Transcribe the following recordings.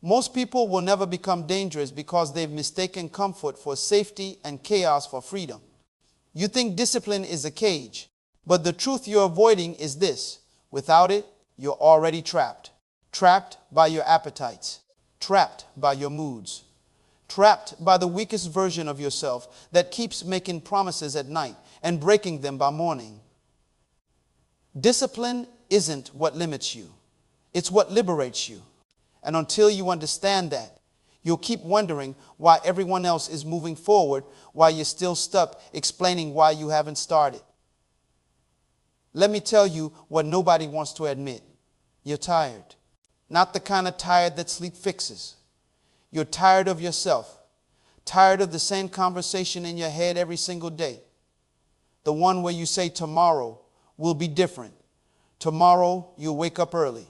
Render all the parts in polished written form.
Most people will never become dangerous because they've mistaken comfort for safety and chaos for freedom. You think discipline is a cage, but the truth you're avoiding is this: without it, you're already trapped. Trapped by your appetites, trapped by your moods, trapped by the weakest version of yourself that keeps making promises at night and breaking them by morning. Discipline isn't what limits you. It's what liberates you. And until you understand that, you'll keep wondering why everyone else is moving forward while you're still stuck explaining why you haven't started. Let me tell you what nobody wants to admit. You're tired. Not the kind of tired that sleep fixes. You're tired of yourself. Tired of the same conversation in your head every single day. The one where you say tomorrow will be different. Tomorrow you'll wake up early.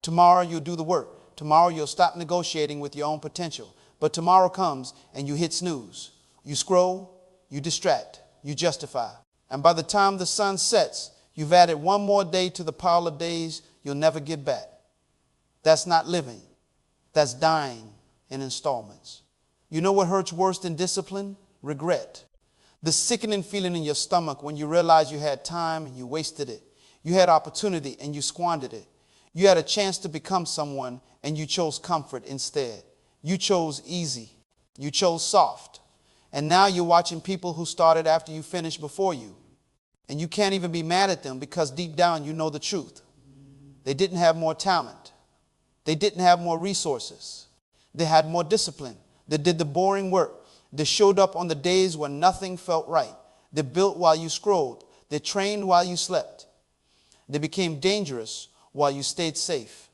Tomorrow you'll do the work. Tomorrow you'll stop negotiating with your own potential. But tomorrow comes and you hit snooze. You scroll, you distract, you justify. And by the time the sun sets, you've added one more day to the pile of days you'll never get back. That's not living. That's dying in installments. You know what hurts worse than discipline? Regret. The sickening feeling in your stomach when you realize you had time and you wasted it. You had opportunity and you squandered it. You had a chance to become someone and you chose comfort instead. You chose easy. You chose soft. And now you're watching people who started after you finished before you. And you can't even be mad at them because deep down you know the truth. They didn't have more talent. They didn't have more resources. They had more discipline. They did the boring work. They showed up on the days when nothing felt right. They built while you scrolled. They trained while you slept. They became dangerous while you stayed safe.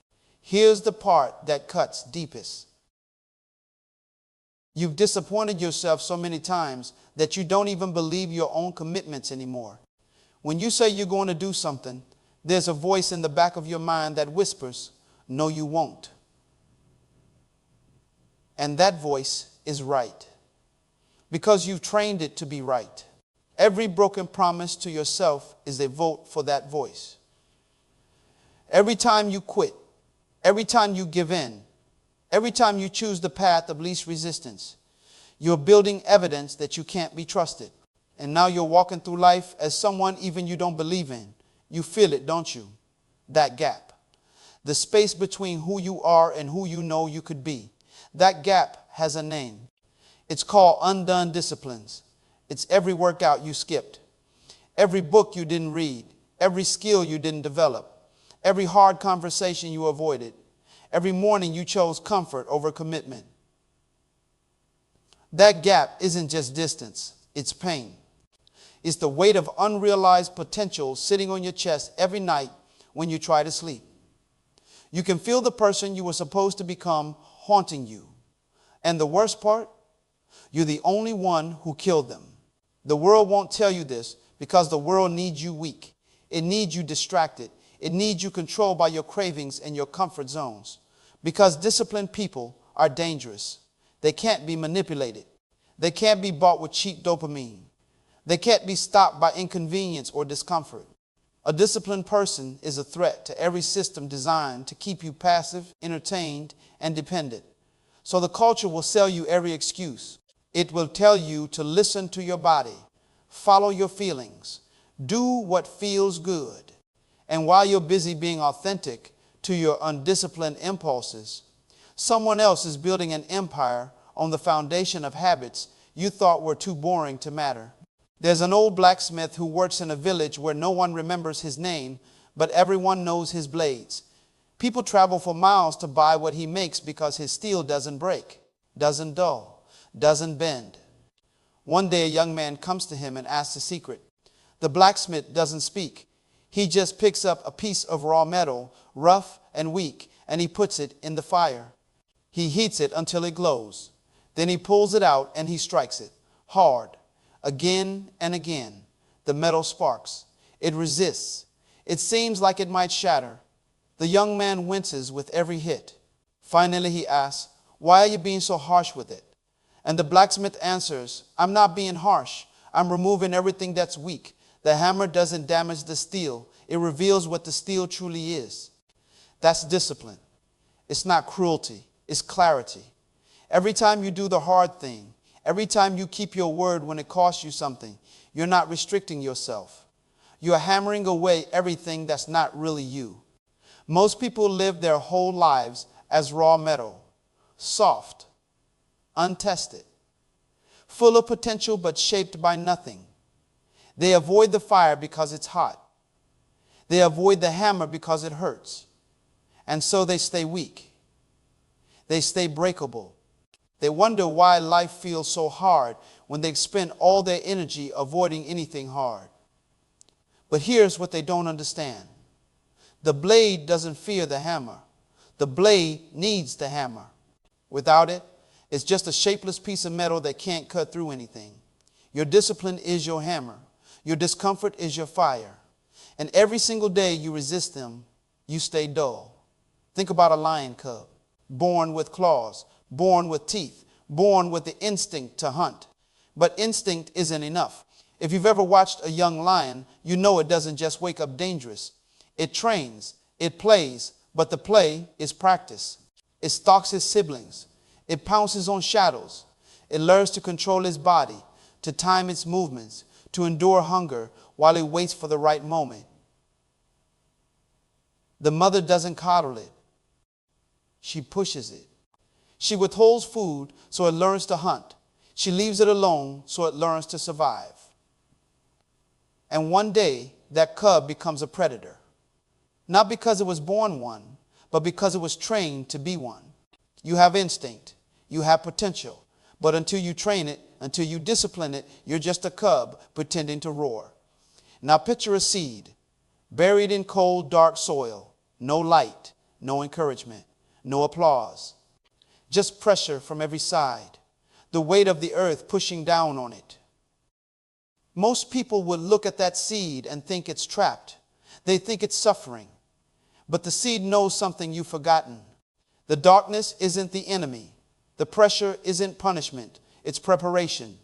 Here's the part that cuts deepest. You've disappointed yourself so many times that you don't even believe your own commitments anymore. When you say you're going to do something, there's a voice in the back of your mind that whispers, "No, you won't." And that voice is right, because you've trained it to be right. Every broken promise to yourself is a vote for that voice. Every time you quit, every time you give in, every time you choose the path of least resistance, you're building evidence that you can't be trusted. And now you're walking through life as someone even you don't believe in. You feel it, don't you? That gap. The space between who you are and who you know you could be. That gap has a name. It's called undone disciplines. It's every workout you skipped, every book you didn't read, every skill you didn't develop, every hard conversation you avoided, every morning you chose comfort over commitment. That gap isn't just distance, it's pain. It's the weight of unrealized potential sitting on your chest every night when you try to sleep. You can feel the person you were supposed to become haunting you. And the worst part, you're the only one who killed them. The world won't tell you this because the world needs you weak. It needs you distracted. It needs you controlled by your cravings and your comfort zones. Because disciplined people are dangerous. They can't be manipulated. They can't be bought with cheap dopamine. They can't be stopped by inconvenience or discomfort. A disciplined person is a threat to every system designed to keep you passive, entertained, and dependent. So the culture will sell you every excuse. It will tell you to listen to your body, follow your feelings, do what feels good. And while you're busy being authentic to your undisciplined impulses, someone else is building an empire on the foundation of habits you thought were too boring to matter. There's an old blacksmith who works in a village where no one remembers his name, but everyone knows his blades. People travel for miles to buy what he makes because his steel doesn't break, doesn't dull, doesn't bend. One day a young man comes to him and asks the secret. The blacksmith doesn't speak. He just picks up a piece of raw metal, rough and weak, and he puts it in the fire. He heats it until it glows. Then he pulls it out and he strikes it hard. Again and again, the metal sparks. It resists. It seems like it might shatter. The young man winces with every hit. Finally, he asks, "Why are you being so harsh with it?" And the blacksmith answers, "I'm not being harsh. I'm removing everything that's weak. The hammer doesn't damage the steel. It reveals what the steel truly is." That's discipline. It's not cruelty. is clarity. Every time you do the hard thing, every time you keep your word when it costs you something, you're not restricting yourself. You are hammering away everything that's not really you. Most people live their whole lives as raw metal, soft, untested, full of potential but shaped by nothing. They avoid the fire because it's hot. They avoid the hammer because it hurts. And so they stay weak. They stay breakable. They wonder why life feels so hard when they spend all their energy avoiding anything hard. But here's what they don't understand. The blade doesn't fear the hammer. The blade needs the hammer. Without it, it's just a shapeless piece of metal that can't cut through anything. Your discipline is your hammer. Your discomfort is your fire. And every single day you resist them, you stay dull. Think about a lion cub, born with claws, born with teeth, born with the instinct to hunt. But instinct isn't enough. If you've ever watched a young lion, you know it doesn't just wake up dangerous. It trains, it plays, but the play is practice. It stalks its siblings. It pounces on shadows. It learns to control its body, to time its movements, to endure hunger while it waits for the right moment. The mother doesn't coddle it. She pushes it. She withholds food so it learns to hunt. She leaves it alone so it learns to survive. And one day, that cub becomes a predator. Not because it was born one, but because it was trained to be one. You have instinct. You have potential. But until you train it, until you discipline it, you're just a cub pretending to roar. Now picture a seed buried in cold, dark soil. No light, no encouragement, no applause. Just pressure from every side. The weight of the earth pushing down on it. Most people would look at that seed and think it's trapped. They think it's suffering. But the seed knows something you've forgotten. The darkness isn't the enemy. The pressure isn't punishment. It's preparation.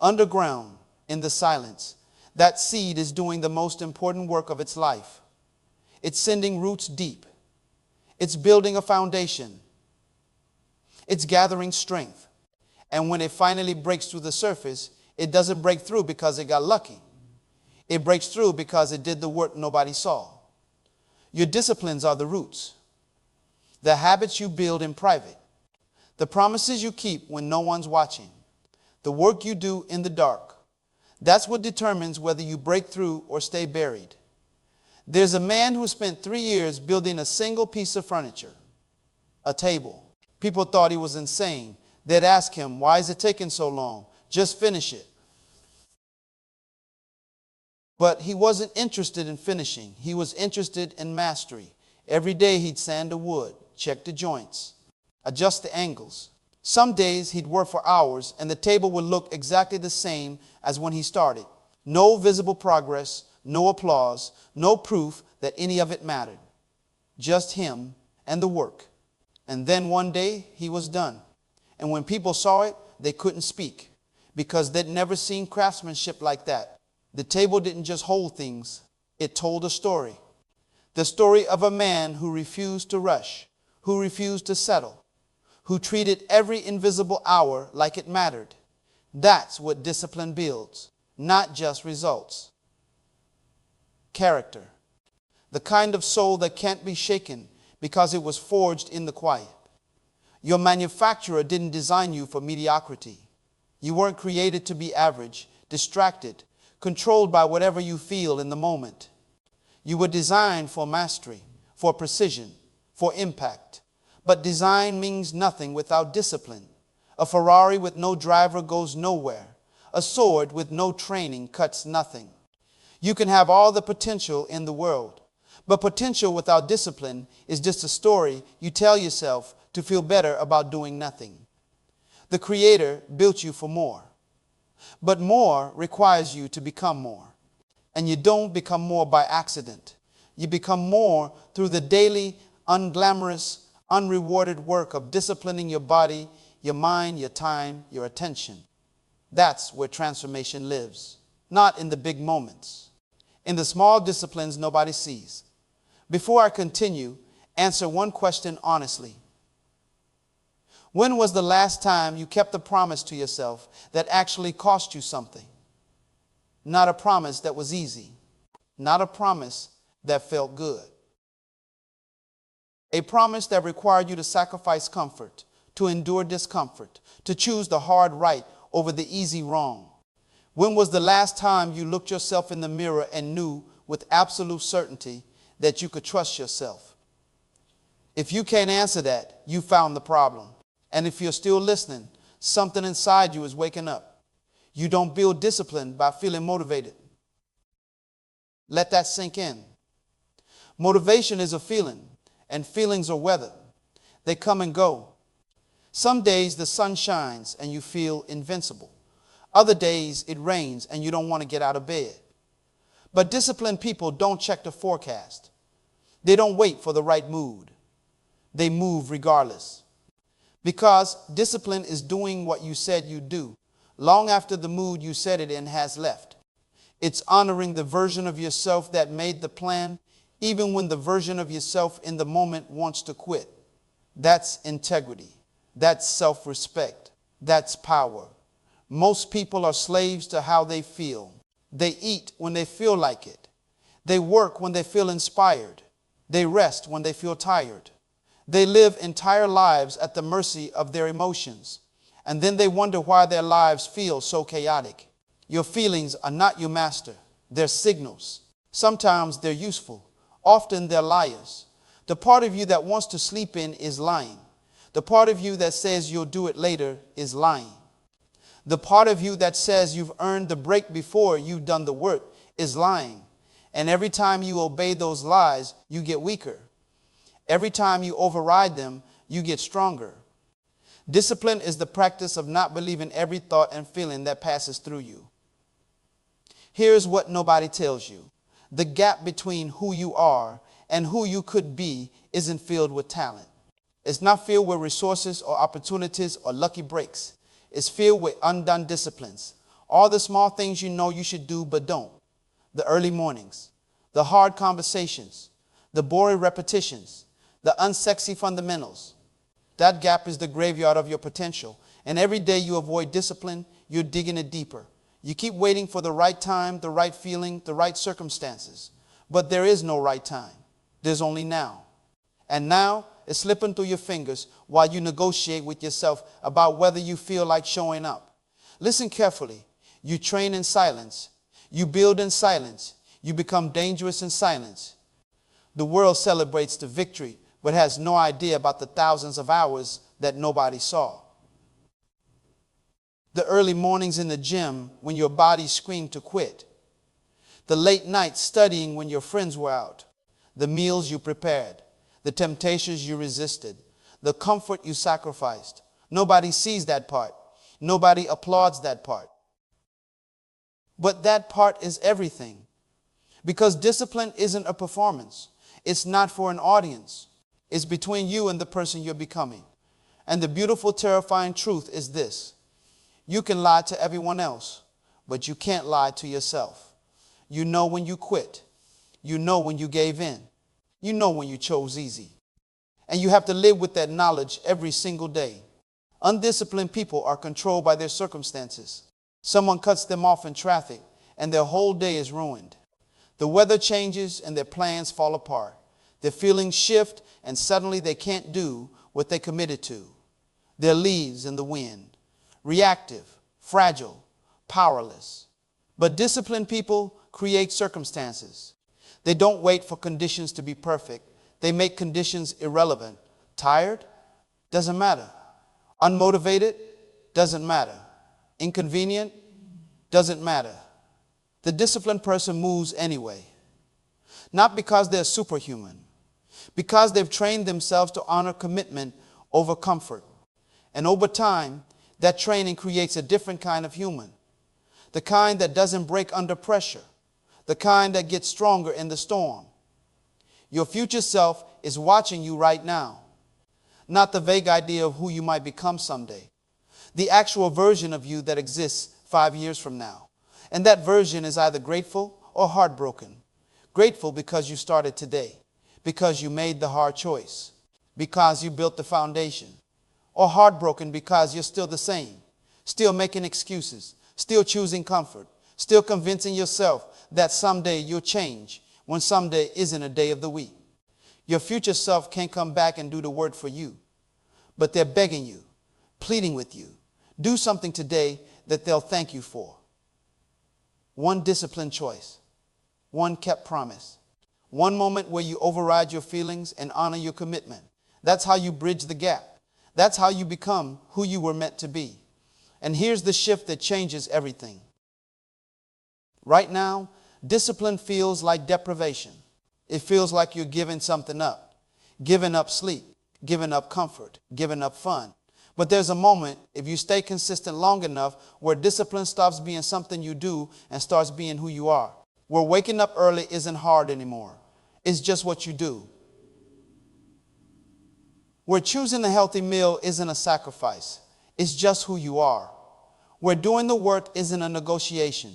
Underground, in the silence, that seed is doing the most important work of its life. It's sending roots deep. It's building a foundation. It's gathering strength. And when it finally breaks through the surface, it doesn't break through because it got lucky. It breaks through because it did the work nobody saw. Your disciplines are the roots. The habits you build in private. The promises you keep when no one's watching. The work you do in the dark. That's what determines whether you break through or stay buried. There's a man who spent 3 years building a single piece of furniture. A table. People thought he was insane. They'd ask him, why is it taking so long? Just finish it. But he wasn't interested in finishing. He was interested in mastery. Every day he'd sand the wood, check the joints, adjust the angles. Some days he'd work for hours and the table would look exactly the same as when he started. No visible progress, no applause, no proof that any of it mattered. Just him and the work. And then one day he was done. And when people saw it, they couldn't speak because they'd never seen craftsmanship like that. The table didn't just hold things, it told a story. The story of a man who refused to rush, who refused to settle, who treated every invisible hour like it mattered. That's what discipline builds, not just results. Character. The kind of soul that can't be shaken because it was forged in the quiet. Your manufacturer didn't design you for mediocrity. You weren't created to be average, distracted, controlled by whatever you feel in the moment. You were designed for mastery, for precision, for impact. But design means nothing without discipline. A Ferrari with no driver goes nowhere. A sword with no training cuts nothing. You can have all the potential in the world, but potential without discipline is just a story you tell yourself to feel better about doing nothing. The Creator built you for more. But more requires you to become more. And you don't become more by accident. You become more through the daily, unglamorous, unrewarded work of disciplining your body, your mind, your time, your attention. That's where transformation lives. Not in the big moments. In the small disciplines nobody sees. Before I continue, answer one question honestly. When was the last time you kept a promise to yourself that actually cost you something? Not a promise that was easy. Not a promise that felt good. A promise that required you to sacrifice comfort, to endure discomfort, to choose the hard right over the easy wrong. When was the last time you looked yourself in the mirror and knew with absolute certainty that you could trust yourself? If you can't answer that, you found the problem. And if you're still listening, something inside you is waking up. You don't build discipline by feeling motivated. Let that sink in. Motivation is a feeling, and feelings are weather. They come and go. Some days the sun shines and you feel invincible. Other days it rains and you don't want to get out of bed. But disciplined people don't check the forecast. They don't wait for the right mood. They move regardless. Because discipline is doing what you said you'd do, long after the mood you said it in has left. It's honoring the version of yourself that made the plan, even when the version of yourself in the moment wants to quit. That's integrity. That's self-respect. That's power. Most people are slaves to how they feel. They eat when they feel like it. They work when they feel inspired. They rest when they feel tired. They live entire lives at the mercy of their emotions. And then they wonder why their lives feel so chaotic. Your feelings are not your master. They're signals. Sometimes they're useful. Often they're liars. The part of you that wants to sleep in is lying. The part of you that says you'll do it later is lying. The part of you that says you've earned the break before you've done the work is lying. And every time you obey those lies, you get weaker. Every time you override them, you get stronger. Discipline is the practice of not believing every thought and feeling that passes through you. Here's what nobody tells you. The gap between who you are and who you could be isn't filled with talent. It's not filled with resources or opportunities or lucky breaks. It's filled with undone disciplines. All the small things you know you should do but don't. The early mornings, the hard conversations, the boring repetitions, the unsexy fundamentals. That gap is the graveyard of your potential. And every day you avoid discipline, you're digging it deeper. You keep waiting for the right time, the right feeling, the right circumstances. But there is no right time. There's only now. And now is slipping through your fingers while you negotiate with yourself about whether you feel like showing up. Listen carefully. You train in silence. You build in silence. You become dangerous in silence. The world celebrates the victory, but has no idea about the thousands of hours that nobody saw. The early mornings in the gym when your body screamed to quit. The late nights studying when your friends were out. The meals you prepared. The temptations you resisted. The comfort you sacrificed. Nobody sees that part. Nobody applauds that part. But that part is everything. Because discipline isn't a performance. It's not for an audience. It's between you and the person you're becoming. And the beautiful, terrifying truth is this. You can lie to everyone else, but you can't lie to yourself. You know when you quit. You know when you gave in. You know when you chose easy. And you have to live with that knowledge every single day. Undisciplined people are controlled by their circumstances. Someone cuts them off in traffic, and their whole day is ruined. The weather changes, and their plans fall apart. Their feelings shift, and suddenly they can't do what they committed to. They're leaves in the wind. Reactive, fragile, powerless. But disciplined people create circumstances. They don't wait for conditions to be perfect. They make conditions irrelevant. Tired? Doesn't matter. Unmotivated? Doesn't matter. Inconvenient? Doesn't matter. The disciplined person moves anyway. Not because they're superhuman. Because they've trained themselves to honor commitment over comfort. And over time, that training creates a different kind of human. The kind that doesn't break under pressure. The kind that gets stronger in the storm. Your future self is watching you right now. Not the vague idea of who you might become someday. The actual version of you that exists 5 years from now. And that version is either grateful or heartbroken. Grateful because you started today. Because you made the hard choice. Because you built the foundation. or heartbroken because you're still the same, still making excuses, still choosing comfort, still convincing yourself that someday you'll change when someday isn't a day of the week. Your future self can't come back and do the work for you, but they're begging you, pleading with you. Do something today that they'll thank you for. One disciplined choice, one kept promise, one moment where you override your feelings and honor your commitment. That's how you bridge the gap. That's how you become who you were meant to be. And here's the shift that changes everything. Right now, discipline feels like deprivation. It feels like you're giving something up, giving up sleep, giving up comfort, giving up fun. But there's a moment, if you stay consistent long enough, where discipline stops being something you do and starts being who you are. Where waking up early isn't hard anymore. It's just what you do. Where choosing a healthy meal isn't a sacrifice. It's just who you are. Where doing the work isn't a negotiation.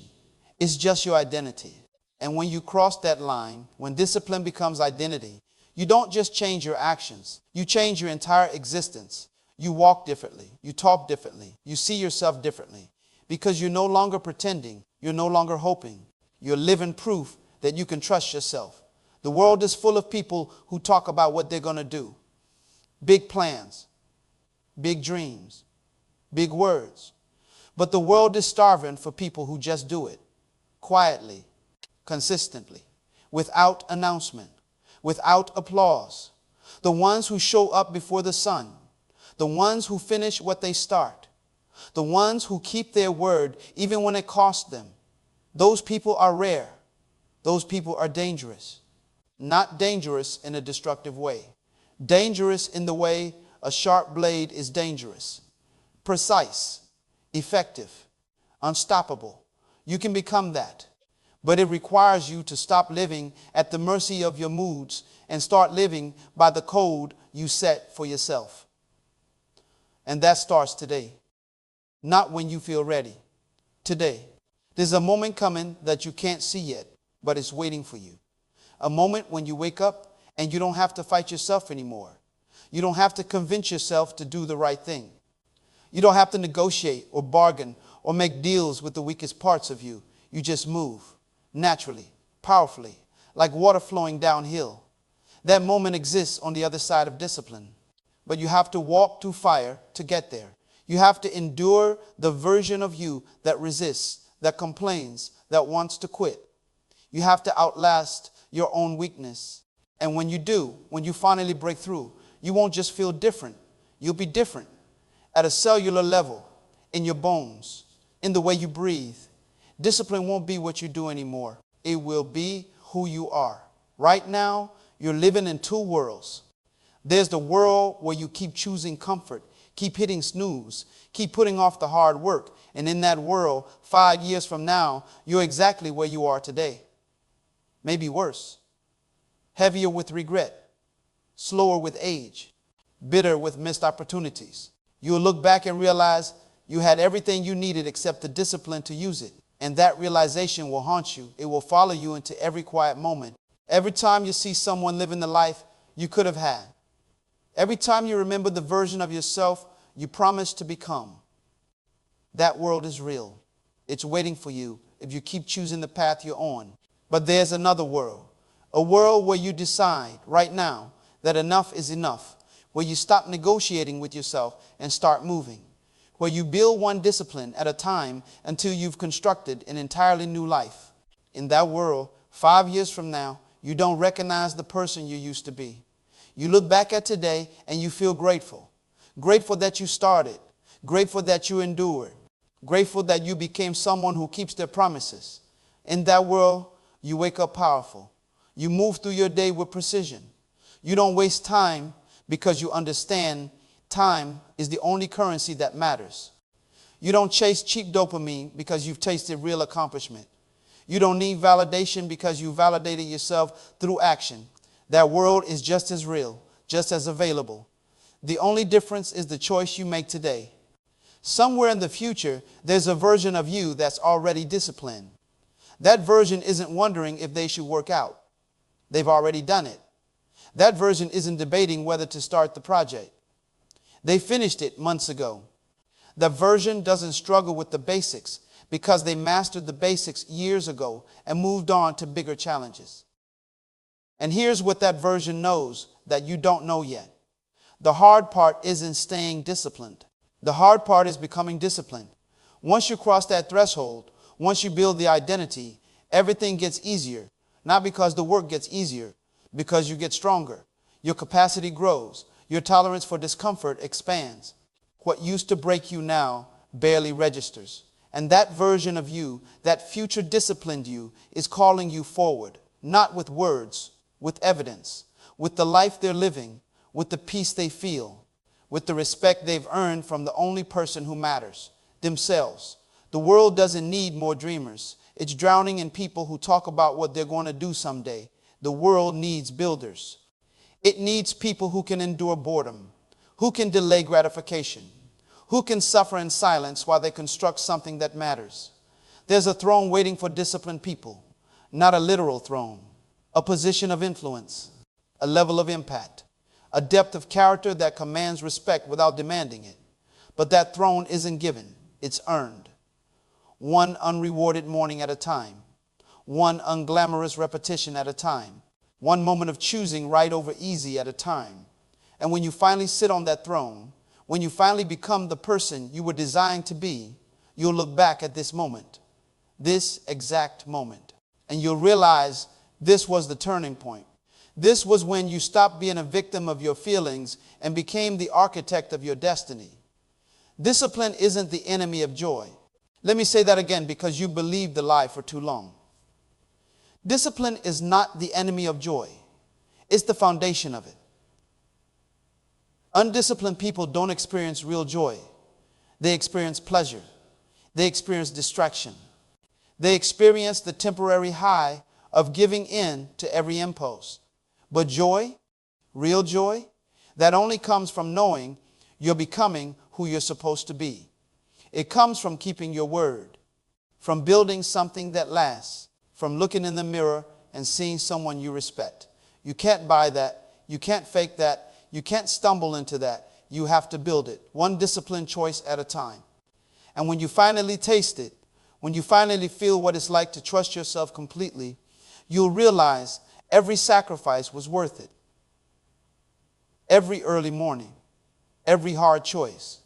It's just your identity. And when you cross that line, when discipline becomes identity, you don't just change your actions. You change your entire existence. You walk differently. You talk differently. You see yourself differently. Because you're no longer pretending. You're no longer hoping. You're living proof that you can trust yourself. The world is full of people who talk about what they're going to do. Big plans, big dreams, big words. But the world is starving for people who just do it. Quietly, consistently, without announcement, without applause. The ones who show up before the sun. The ones who finish what they start. The ones who keep their word even when it costs them. Those people are rare. Those people are dangerous. Not dangerous in a destructive way. Dangerous in the way a sharp blade is dangerous. Precise, effective, unstoppable. You can become that. But it requires you to stop living at the mercy of your moods and start living by the code you set for yourself. And that starts today. Not when you feel ready. Today. There's a moment coming that you can't see yet, but it's waiting for you. A moment when you wake up and you don't have to fight yourself anymore. You don't have to convince yourself to do the right thing. You don't have to negotiate or bargain or make deals with the weakest parts of you. You just move naturally, powerfully, like water flowing downhill. That moment exists on the other side of discipline. But you have to walk through fire to get there. You have to endure the version of you that resists, that complains, that wants to quit. You have to outlast your own weakness. And when you do, when you finally break through, you won't just feel different. You'll be different at a cellular level, in your bones, in the way you breathe. Discipline won't be what you do anymore. It will be who you are. Right now, you're living in two worlds. There's the world where you keep choosing comfort, keep hitting snooze, keep putting off the hard work. And in that world, 5 years from now, you're exactly where you are today. Maybe worse. Heavier with regret, slower with age, bitter with missed opportunities. You'll look back and realize you had everything you needed except the discipline to use it. And that realization will haunt you. It will follow you into every quiet moment. Every time you see someone living the life you could have had. Every time you remember the version of yourself you promised to become. That world is real. It's waiting for you if you keep choosing the path you're on. But there's another world. A world where you decide right now that enough is enough. Where you stop negotiating with yourself and start moving. Where you build one discipline at a time until you've constructed an entirely new life. In that world, 5 years from now, you don't recognize the person you used to be. You look back at today and you feel grateful. Grateful that you started. Grateful that you endured. Grateful that you became someone who keeps their promises. In that world, you wake up powerful. You move through your day with precision. You don't waste time because you understand time is the only currency that matters. You don't chase cheap dopamine because you've tasted real accomplishment. You don't need validation because you validated yourself through action. That world is just as real, just as available. The only difference is the choice you make today. Somewhere in the future, there's a version of you that's already disciplined. That version isn't wondering if they should work out. They've already done it. That version isn't debating whether to start the project. They finished it months ago. The version doesn't struggle with the basics because they mastered the basics years ago and moved on to bigger challenges. And here's what that version knows that you don't know yet. The hard part isn't staying disciplined. The hard part is becoming disciplined. Once you cross that threshold, once you build the identity, everything gets easier. Not because the work gets easier, because you get stronger. Your capacity grows. Your tolerance for discomfort expands. What used to break you now barely registers. And that version of you, that future disciplined you, is calling you forward, not with words, with evidence, with the life they're living, with the peace they feel, with the respect they've earned from the only person who matters, themselves. The world doesn't need more dreamers. It's drowning in people who talk about what they're going to do someday. The world needs builders. It needs people who can endure boredom, who can delay gratification, who can suffer in silence while they construct something that matters. There's a throne waiting for disciplined people, not a literal throne, a position of influence, a level of impact, a depth of character that commands respect without demanding it. But that throne isn't given, it's earned. One unrewarded morning at a time, one unglamorous repetition at a time, one moment of choosing right over easy at a time. And when you finally sit on that throne, when you finally become the person you were designed to be, you'll look back at this moment, this exact moment, and you'll realize this was the turning point. This was when you stopped being a victim of your feelings and became the architect of your destiny. Discipline isn't the enemy of joy. Let me say that again because you believed the lie for too long. Discipline is not the enemy of joy. It's the foundation of it. Undisciplined people don't experience real joy. They experience pleasure. They experience distraction. They experience the temporary high of giving in to every impulse. But joy, real joy, that only comes from knowing you're becoming who you're supposed to be. It comes from keeping your word, from building something that lasts, from looking in the mirror and seeing someone you respect. You can't buy that. You can't fake that. You can't stumble into that. You have to build it, one disciplined choice at a time. And when you finally taste it, when you finally feel what it's like to trust yourself completely, you'll realize every sacrifice was worth it. Every early morning, every hard choice,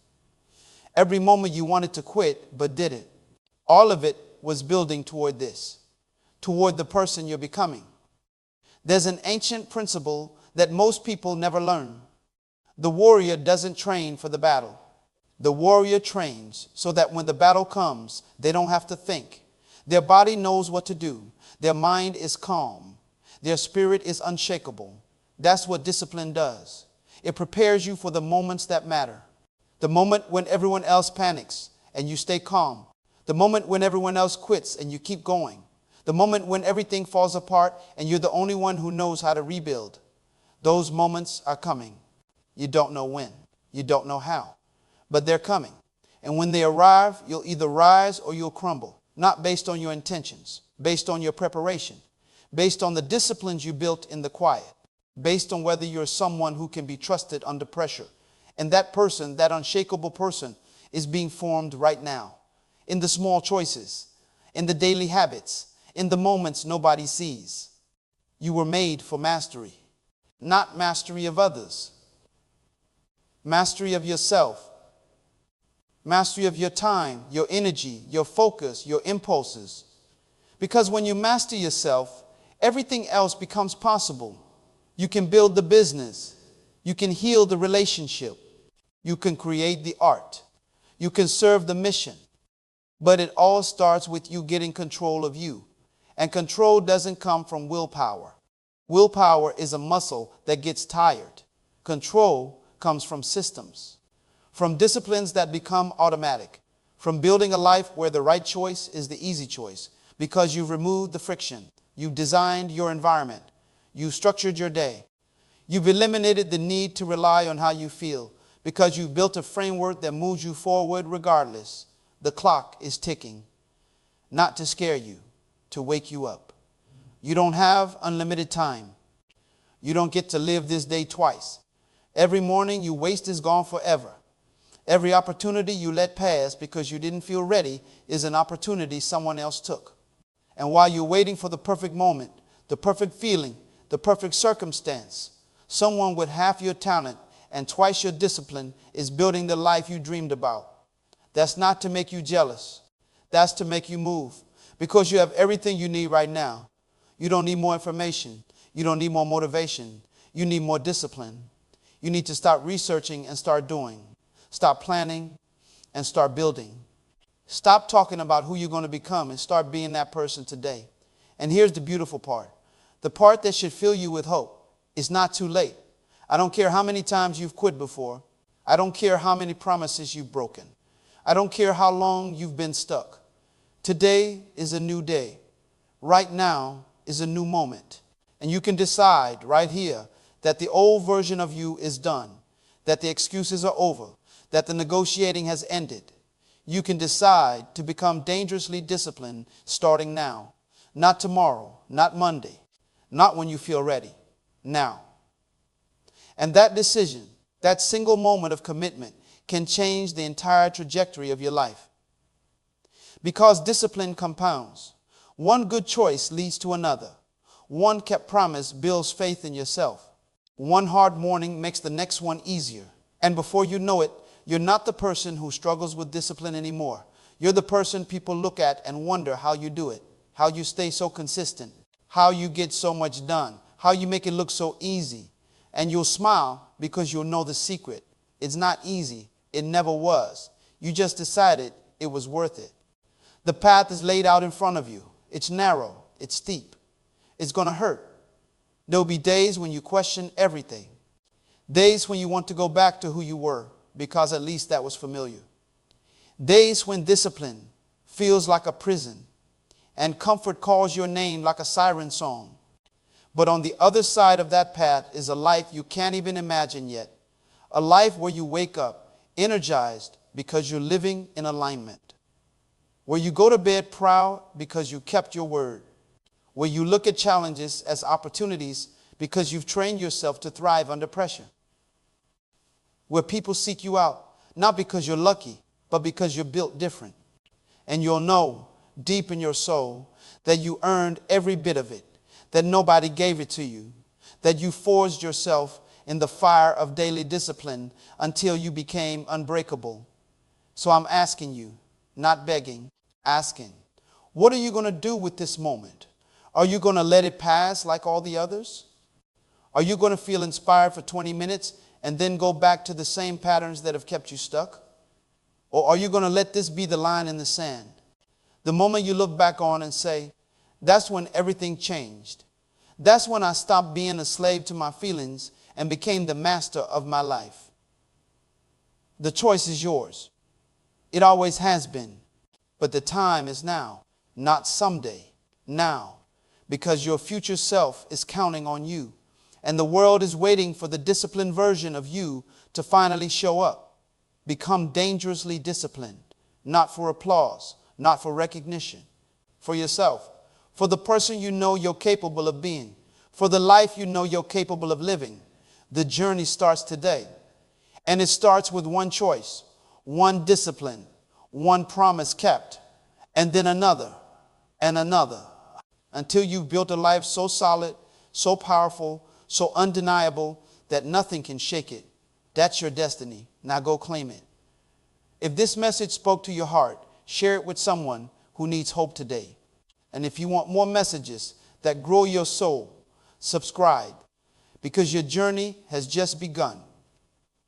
every moment you wanted to quit but didn't. All of it was building toward this, toward the person you're becoming. There's an ancient principle that most people never learn. The warrior doesn't train for the battle. The warrior trains so that when the battle comes, they don't have to think. Their body knows what to do. Their mind is calm. Their spirit is unshakable. That's what discipline does. It prepares you for the moments that matter. The moment when everyone else panics and you stay calm. The moment when everyone else quits and you keep going. The moment when everything falls apart and you're the only one who knows how to rebuild. Those moments are coming. You don't know when. You don't know how. But they're coming. And when they arrive, you'll either rise or you'll crumble. Not based on your intentions, based on your preparation, based on the disciplines you built in the quiet, based on whether you're someone who can be trusted under pressure. And that person, that unshakable person, is being formed right now. In the small choices, in the daily habits, in the moments nobody sees. You were made for mastery, not mastery of others. Mastery of yourself. Mastery of your time, your energy, your focus, your impulses. Because when you master yourself, everything else becomes possible. You can build the business. You can heal the relationship. You can create the art. You can serve the mission. But it all starts with you getting control of you. And control doesn't come from willpower. Willpower is a muscle that gets tired. Control comes from systems, from disciplines that become automatic, from building a life where the right choice is the easy choice because you've removed the friction. You've designed your environment. You've structured your day. You've eliminated the need to rely on how you feel because you've built a framework that moves you forward regardless. The clock is ticking, not to scare you, to wake you up. You don't have unlimited time. You don't get to live this day twice. Every morning you waste is gone forever. Every opportunity you let pass because you didn't feel ready is an opportunity someone else took. And while you're waiting for the perfect moment, the perfect feeling, the perfect circumstance, someone with half your talent and twice your discipline is building the life you dreamed about. That's not to make you jealous. That's to make you move, because you have everything you need right now. You don't need more information. You don't need more motivation. You need more discipline. You need to start researching and start doing. Stop planning and start building. Stop talking about who you're going to become and start being that person today. And here's the beautiful part. The part that should fill you with hope. It's not too late. I don't care how many times you've quit before. I don't care how many promises you've broken. I don't care how long you've been stuck. Today is a new day. Right now is a new moment. And you can decide right here that the old version of you is done, that the excuses are over, that the negotiating has ended. You can decide to become dangerously disciplined starting now. Not tomorrow, not Monday, not when you feel ready. Now. And that decision, that single moment of commitment, can change the entire trajectory of your life. Because discipline compounds. One good choice leads to another. One kept promise builds faith in yourself. One hard morning makes the next one easier. And before you know it, you're not the person who struggles with discipline anymore. You're the person people look at and wonder how you do it, how you stay so consistent, how you get so much done, how you make it look so easy. And you'll smile because you'll know the secret. It's not easy. It never was. You just decided it was worth it. The path is laid out in front of you. It's narrow. It's steep. It's going to hurt. There'll be days when you question everything. Days when you want to go back to who you were, because at least that was familiar. Days when discipline feels like a prison and comfort calls your name like a siren song. But on the other side of that path is a life you can't even imagine yet. A life where you wake up energized because you're living in alignment. Where you go to bed proud because you kept your word. Where you look at challenges as opportunities because you've trained yourself to thrive under pressure. Where people seek you out, not because you're lucky, but because you're built different. And you'll know deep in your soul that you earned every bit of it, that nobody gave it to you, that you forged yourself in the fire of daily discipline until you became unbreakable. So I'm asking you, not begging, asking, what are you going to do with this moment? Are you going to let it pass like all the others? Are you going to feel inspired for 20 minutes and then go back to the same patterns that have kept you stuck? Or are you going to let this be the line in the sand? The moment you look back on and say, that's when everything changed. That's when I stopped being a slave to my feelings and became the master of my life. The choice is yours. It always has been. But the time is now, not someday, now. Because your future self is counting on you. And the world is waiting for the disciplined version of you to finally show up. Become dangerously disciplined. Not for applause, not for recognition. For yourself. For the person you know you're capable of being. For the life you know you're capable of living. The journey starts today. And it starts with one choice, one discipline, one promise kept, and then another and another, until you've built a life so solid, so powerful, so undeniable that nothing can shake it. That's your destiny. Now go claim it. If this message spoke to your heart, share it with someone who needs hope today. And if you want more messages that grow your soul, subscribe, because your journey has just begun.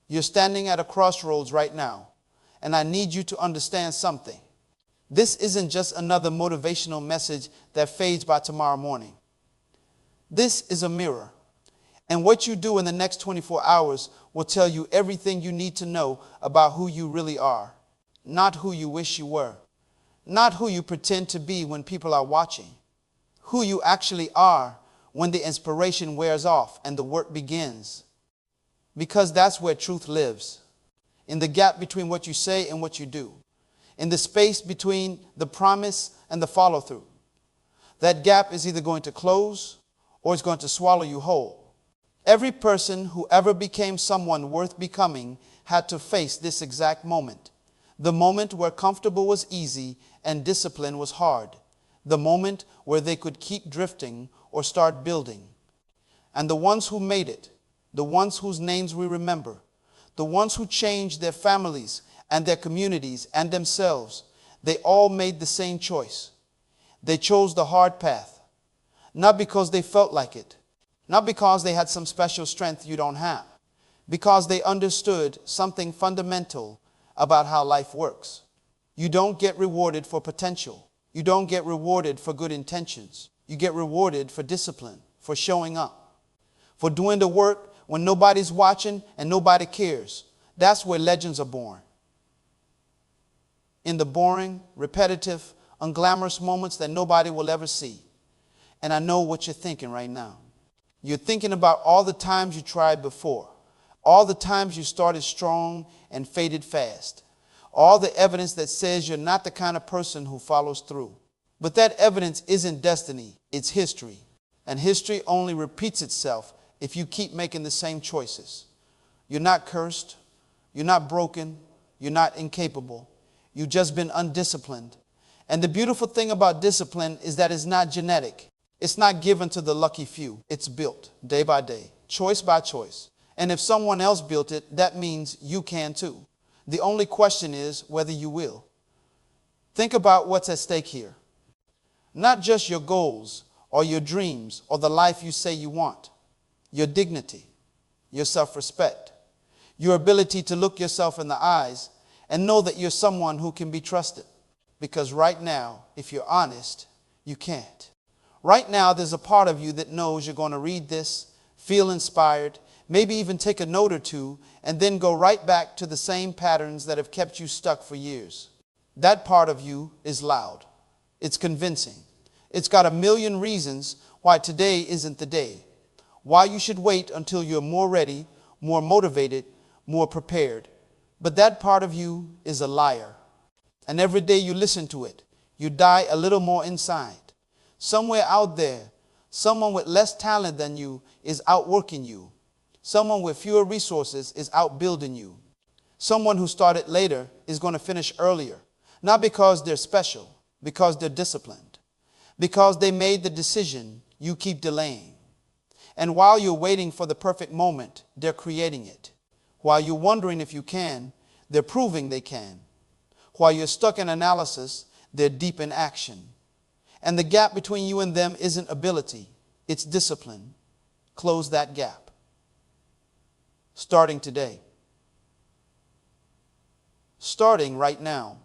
You're standing at a crossroads right now, and I need you to understand something. This isn't just another motivational message that fades by tomorrow morning. This is a mirror, and what you do in the next 24 hours will tell you everything you need to know about who you really are, not who you wish you were, not who you pretend to be when people are watching, who you actually are when the inspiration wears off and the work begins. Because that's where truth lives, in the gap between what you say and what you do, in the space between the promise and the follow-through. That gap is either going to close or it's going to swallow you whole. Every person who ever became someone worth becoming had to face this exact moment. The moment where comfortable was easy and discipline was hard. The moment where they could keep drifting or start building. And the ones who made it, the ones whose names we remember, the ones who changed their families and their communities and themselves, they all made the same choice. They chose the hard path, not because they felt like it, not because they had some special strength you don't have, because they understood something fundamental about how life works. You don't get rewarded for potential. You don't get rewarded for good intentions. You get rewarded for discipline, for showing up, for doing the work when nobody's watching and nobody cares. That's where legends are born. In the boring, repetitive, unglamorous moments that nobody will ever see. And I know what you're thinking right now. You're thinking about all the times you tried before, all the times you started strong and faded fast, all the evidence that says you're not the kind of person who follows through. But that evidence isn't destiny, it's history. And history only repeats itself if you keep making the same choices. You're not cursed, you're not broken, you're not incapable. You've just been undisciplined. And the beautiful thing about discipline is that it's not genetic. It's not given to the lucky few. It's built day by day, choice by choice. And if someone else built it, that means you can too. The only question is whether you will. Think about what's at stake here. Not just your goals or your dreams or the life you say you want. Your dignity, your self-respect, your ability to look yourself in the eyes and know that you're someone who can be trusted. Because right now, if you're honest, you can't. Right now, there's a part of you that knows you're going to read this, feel inspired, maybe even take a note or two, and then go right back to the same patterns that have kept you stuck for years. That part of you is loud. It's convincing. It's got a million reasons why today isn't the day. Why you should wait until you're more ready, more motivated, more prepared. But that part of you is a liar. And every day you listen to it, you die a little more inside. Somewhere out there, someone with less talent than you is outworking you. Someone with fewer resources is outbuilding you. Someone who started later is going to finish earlier. Not because they're special, because they're disciplined. Because they made the decision you keep delaying. And while you're waiting for the perfect moment, they're creating it. While you're wondering if you can, they're proving they can. While you're stuck in analysis, they're deep in action. And the gap between you and them isn't ability, it's discipline. Close that gap. Starting today. Starting right now.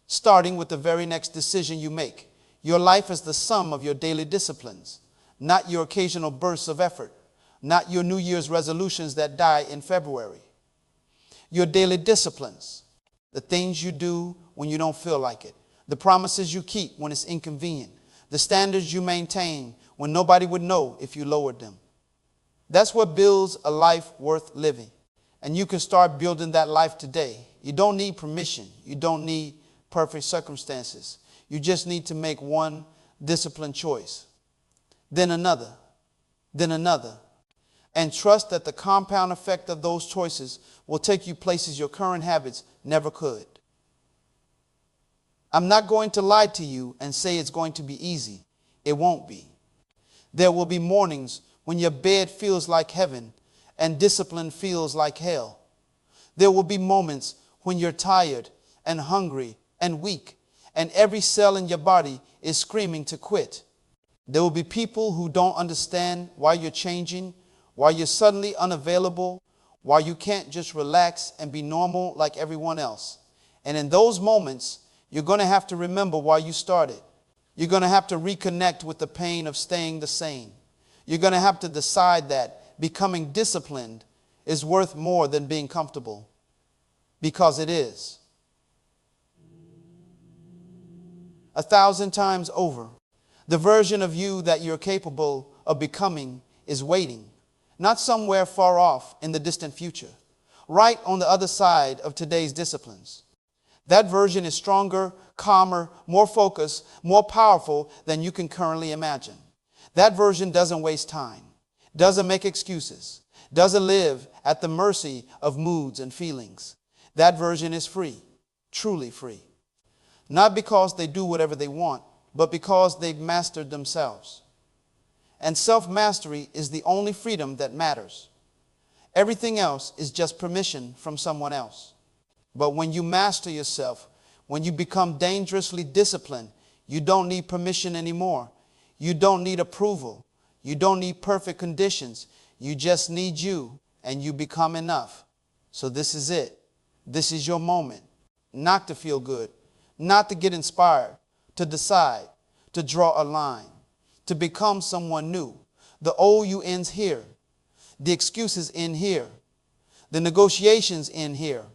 Starting with the very next decision you make. Your life is the sum of your daily disciplines, not your occasional bursts of effort, not your New Year's resolutions that die in February. Your daily disciplines, the things you do when you don't feel like it, the promises you keep when it's inconvenient, the standards you maintain when nobody would know if you lowered them. That's what builds a life worth living. And you can start building that life today. You don't need permission. You don't need perfect circumstances. You just need to make one disciplined choice, then another, and trust that the compound effect of those choices will take you places your current habits never could. I'm not going to lie to you and say it's going to be easy. It won't be. There will be mornings when your bed feels like heaven and discipline feels like hell. There will be moments when you're tired and hungry and weak and every cell in your body is screaming to quit. There will be people who don't understand why you're changing, why you're suddenly unavailable, why you can't just relax and be normal like everyone else. And in those moments, you're going to have to remember why you started. You're going to have to reconnect with the pain of staying the same. You're going to have to decide that becoming disciplined is worth more than being comfortable, because it is. 1,000 times over, the version of you that you're capable of becoming is waiting, not somewhere far off in the distant future, right on the other side of today's disciplines. That version is stronger, calmer, more focused, more powerful than you can currently imagine. That version doesn't waste time, doesn't make excuses, doesn't live at the mercy of moods and feelings. That version is free, truly free. Not because they do whatever they want, but because they've mastered themselves. And self-mastery is the only freedom that matters. Everything else is just permission from someone else. But when you master yourself, when you become dangerously disciplined, you don't need permission anymore. You don't need approval. You don't need perfect conditions. You just need you, and you become enough. So this is it. This is your moment. Not to feel good, not to get inspired, to decide, to draw a line, to become someone new. The old you ends here. The excuses end here. The negotiations end here.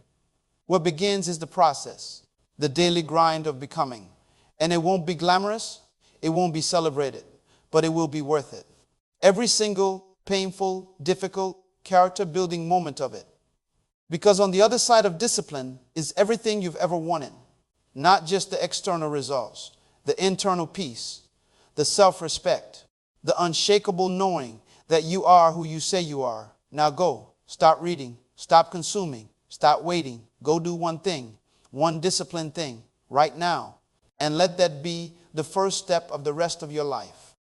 What begins is the process, the daily grind of becoming. And it won't be glamorous, it won't be celebrated, but it will be worth it. Every single painful, difficult, character-building moment of it. Because on the other side of discipline is everything you've ever wanted. Not just the external results, the internal peace, the self-respect, the unshakable knowing that you are who you say you are. Now go, stop reading, stop consuming, stop waiting. Go do one thing, one disciplined thing right now. And let that be the first step of the rest of your life.